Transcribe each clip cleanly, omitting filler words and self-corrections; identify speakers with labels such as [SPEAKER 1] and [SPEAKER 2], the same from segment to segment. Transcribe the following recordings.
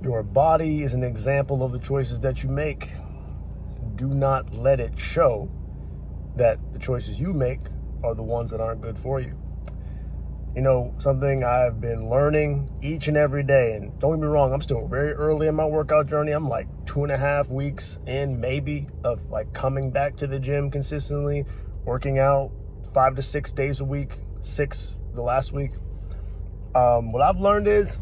[SPEAKER 1] Your body is an example of the choices that you make. Do not let it show that the choices you make are the ones that aren't good for you. You know, something I've been learning each and every day, and don't get me wrong, I'm still very early in my workout journey. I'm like 2.5 weeks in maybe of like coming back to the gym consistently, working out 5 to 6 days a week, 6 the last week. What I've learned is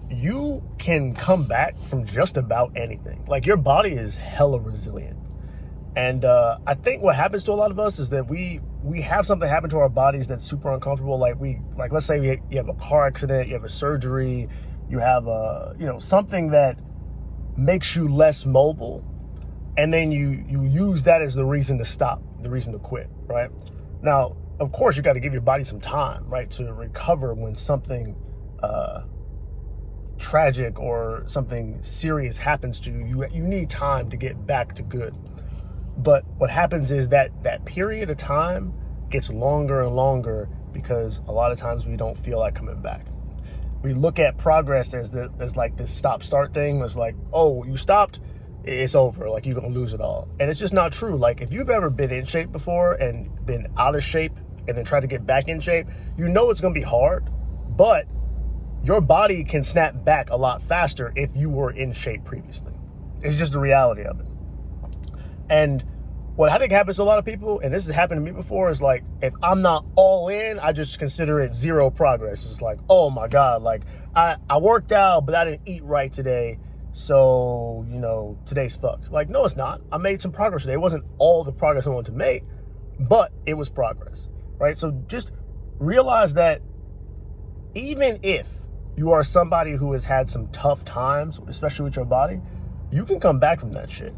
[SPEAKER 1] you can come back from just about anything. Like, your body is hella resilient. And I think what happens to a lot of us is that we have something happen to our bodies that's super uncomfortable. Like let's say you have a car accident, you have a surgery, you have something that makes you less mobile, and then you use that as the reason to stop, the reason to quit, right? Now, of course, you got to give your body some time, right, to recover when something tragic or something serious happens to you. You need time to get back to good. But what happens is that period of time gets longer and longer because a lot of times we don't feel like coming back. We look at progress as like this stop-start thing. It's like, oh, you stopped, it's over. Like, you're going to lose it all. And it's just not true. Like, if you've ever been in shape before and been out of shape and then tried to get back in shape, you know it's going to be hard, but your body can snap back a lot faster if you were in shape previously. It's just the reality of it. And what I think happens to a lot of people, and this has happened to me before, is like, if I'm not all in, I just consider it zero progress. It's like, oh my God, like I worked out, but I didn't eat right today. So, today's fucked. Like, no, it's not. I made some progress today. It wasn't all the progress I wanted to make, but it was progress, right? So just realize that even if you are somebody who has had some tough times, especially with your body, you can come back from that shit.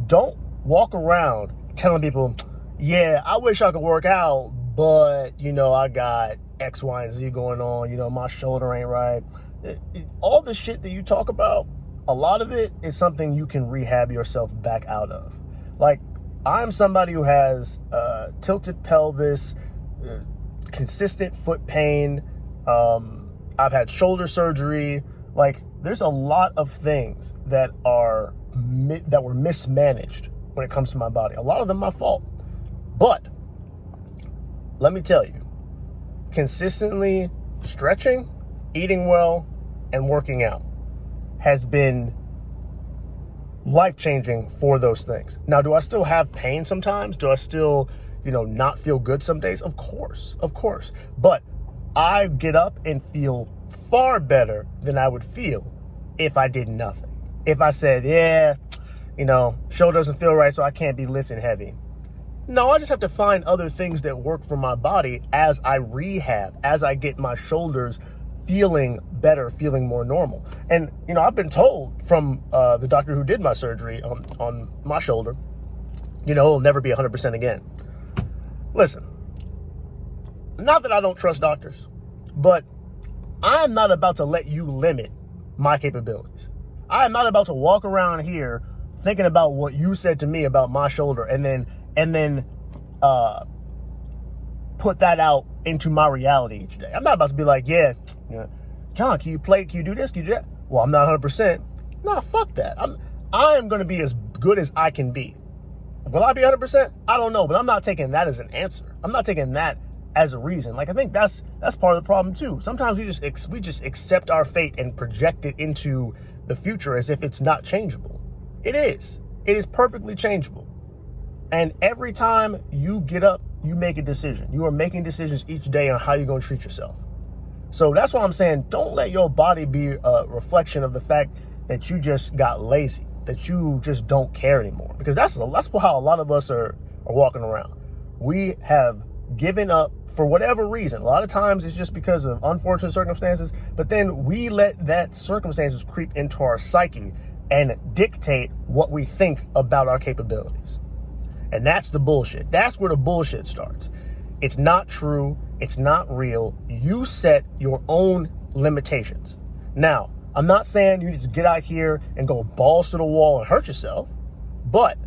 [SPEAKER 1] Don't walk around telling people, yeah, I wish I could work out, but, I got X, Y, and Z going on. My shoulder ain't right. All the shit that you talk about, a lot of it is something you can rehab yourself back out of. Like, I'm somebody who has tilted pelvis, consistent foot pain. I've had shoulder surgery. Like, there's a lot of things that were mismanaged when it comes to my body. A lot of them my fault. But let me tell you, consistently stretching, eating well, and working out has been life-changing for those things. Now, do I still have pain sometimes? Do I still, not feel good some days? Of course. But I get up and feel far better than I would feel if I did nothing. If I said, yeah, shoulder doesn't feel right, so I can't be lifting heavy. No, I just have to find other things that work for my body as I rehab, as I get my shoulders feeling better, feeling more normal. And, I've been told from the doctor who did my surgery on my shoulder, it'll never be 100% again. Listen, not that I don't trust doctors, but I'm not about to let you limit my capabilities. I am not about to walk around here thinking about what you said to me about my shoulder and then put that out into my reality each day. I'm not about to be like, yeah, John, can you do this? Can you do that? Well, I'm not 100%. Nah, fuck that. I am going to be as good as I can be. Will I be 100%? I don't know, but I'm not taking that as an answer. I'm not taking that as a reason. Like, I think that's part of the problem too. Sometimes we just accept our fate and project it into the future as if it's not changeable. It is. It is perfectly changeable. And every time you get up, you make a decision. You are making decisions each day on how you're going to treat yourself. So that's why I'm saying, don't let your body be a reflection of the fact that you just got lazy, that you just don't care anymore. Because that's how a lot of us are walking around. We have given up for whatever reason. A lot of times it's just because of unfortunate circumstances, but then we let that circumstances creep into our psyche and dictate what we think about our capabilities. And that's the bullshit. That's where the bullshit starts. It's not true. It's not real. You set your own limitations. Now, I'm not saying you need to get out here and go balls to the wall and hurt yourself, but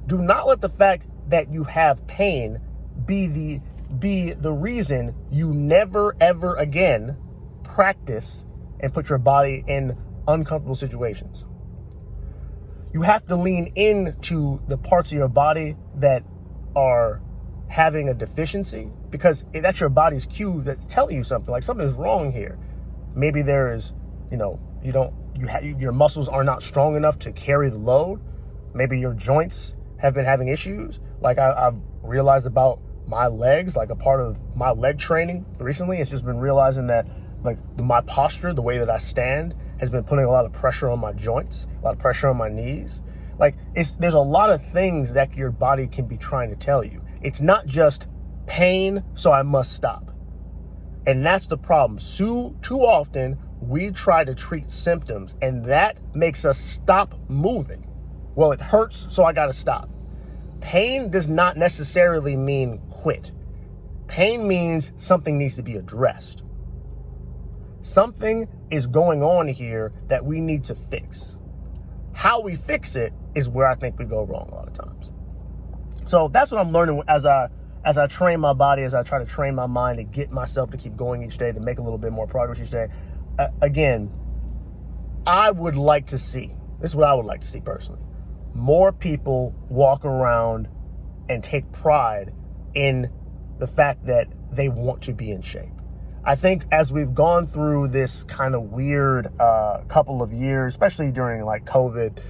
[SPEAKER 1] do not let the fact that you have pain be the reason you never, ever again practice and put your body in uncomfortable situations. You have to lean into the parts of your body that are having a deficiency, because that's your body's cue that's telling you something, like something's wrong here. Maybe there is, your muscles are not strong enough to carry the load. Maybe your joints have been having issues. Like I've realized about my legs, like a part of my leg training recently, it's just been realizing that like my posture, the way that I stand, has been putting a lot of pressure on my joints, a lot of pressure on my knees. Like there's a lot of things that your body can be trying to tell you. It's not just pain, so I must stop. And that's the problem. Too often we try to treat symptoms, and that makes us stop moving. Well, it hurts, so I gotta stop. Pain does not necessarily mean quit. Pain means something needs to be addressed. Something is going on here that we need to fix. How we fix it is where I think we go wrong a lot of times. So that's what I'm learning as I train my body, as I try to train my mind to get myself to keep going each day, to make a little bit more progress each day. Again, I would like to see, this is what I would like to see personally, more people walk around and take pride in the fact that they want to be in shape. I think as we've gone through this kind of weird couple of years, especially during like COVID,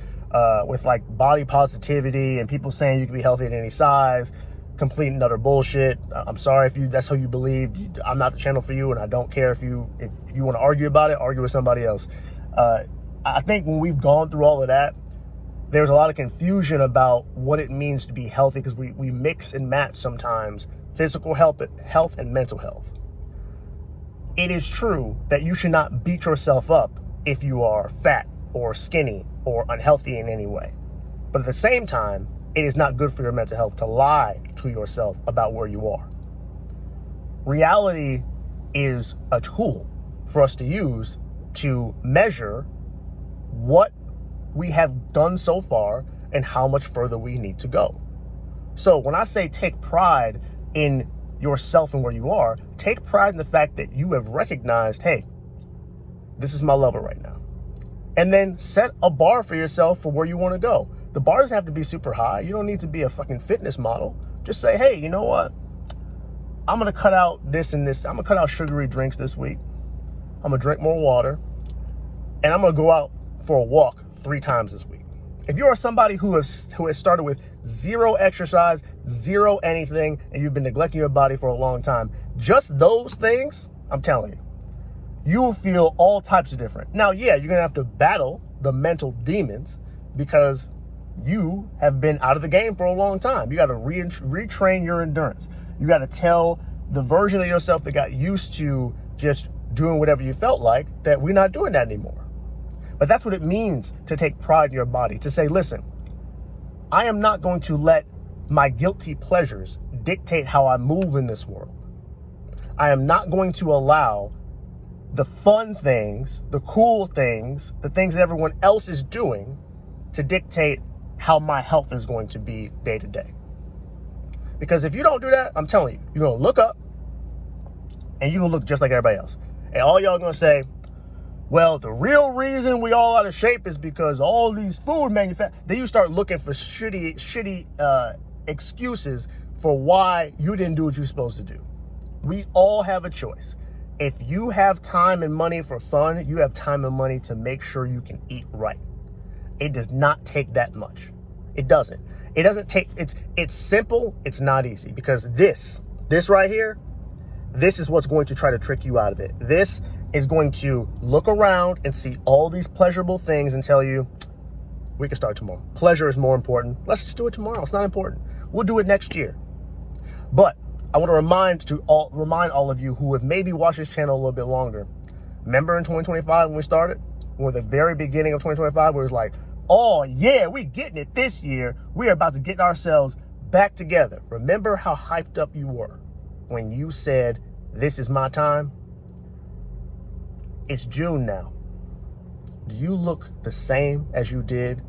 [SPEAKER 1] with like body positivity and people saying you can be healthy at any size, complete and utter bullshit. I'm sorry if that's how you believe. I'm not the channel for you, and I don't care if you want to argue about it, argue with somebody else. I think when we've gone through all of that, there's a lot of confusion about what it means to be healthy, because we mix and match sometimes physical health and mental health. It is true that you should not beat yourself up if you are fat or skinny or unhealthy in any way. But at the same time, it is not good for your mental health to lie to yourself about where you are. Reality is a tool for us to use to measure what we have done so far and how much further we need to go. So when I say take pride in yourself and where you are, take pride in the fact that you have recognized, hey, this is my level right now. And then set a bar for yourself for where you want to go. The bar doesn't have to be super high. You don't need to be a fucking fitness model. Just say, hey, you know what? I'm going to cut out this and this. I'm going to cut out sugary drinks this week. I'm going to drink more water. And I'm going to go out for a walk 3 times this week. If you are somebody who has started with 0 exercise, 0 anything, and you've been neglecting your body for a long time, just those things, I'm telling you, you will feel all types of different. Now, yeah, you're going to have to battle the mental demons because you have been out of the game for a long time. You got to retrain your endurance. You got to tell the version of yourself that got used to just doing whatever you felt like that we're not doing that anymore. But that's what it means to take pride in your body, to say, listen, I am not going to let my guilty pleasures dictate how I move in this world. I am not going to allow the fun things, the cool things, the things that everyone else is doing to dictate how my health is going to be day to day. Because if you don't do that, I'm telling you, you're going to look up and you're going to look just like everybody else. And all y'all going to say, well, the real reason we all out of shape is because all these food manufacturers. Then you start looking for shitty excuses for why you didn't do what you're supposed to do. We all have a choice. If you have time and money for fun, you have time and money to make sure you can eat right. It does not take that much. It doesn't. It doesn't take, it's simple, it's not easy, because this right here, this is what's going to try to trick you out of it. This is going to look around and see all these pleasurable things and tell you, we can start tomorrow. Pleasure is more important. Let's just do it tomorrow. It's not important. We'll do it next year. But I want to remind all of you who have maybe watched this channel a little bit longer. Remember in 2025 when we started? When the very beginning of 2025, where it was like, oh yeah, we getting it this year. We're about to get ourselves back together. Remember how hyped up you were when you said, this is my time? It's June now. Do you look the same as you did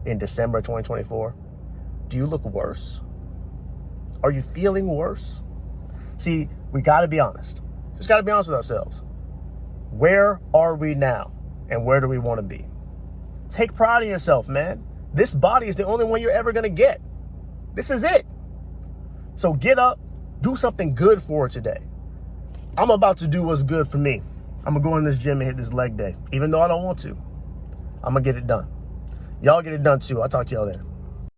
[SPEAKER 1] in December 2024? Do you look worse? Are you feeling worse? See, we got to be honest. Just got to be honest with ourselves. Where are we now? And where do we want to be? Take pride in yourself, man. This body is the only one you're ever going to get. This is it. So get up, do something good for it today. I'm about to do what's good for me. I'm going to go in this gym and hit this leg day, even though I don't want to. I'm going to get it done. Y'all get it done too. I'll talk to y'all later.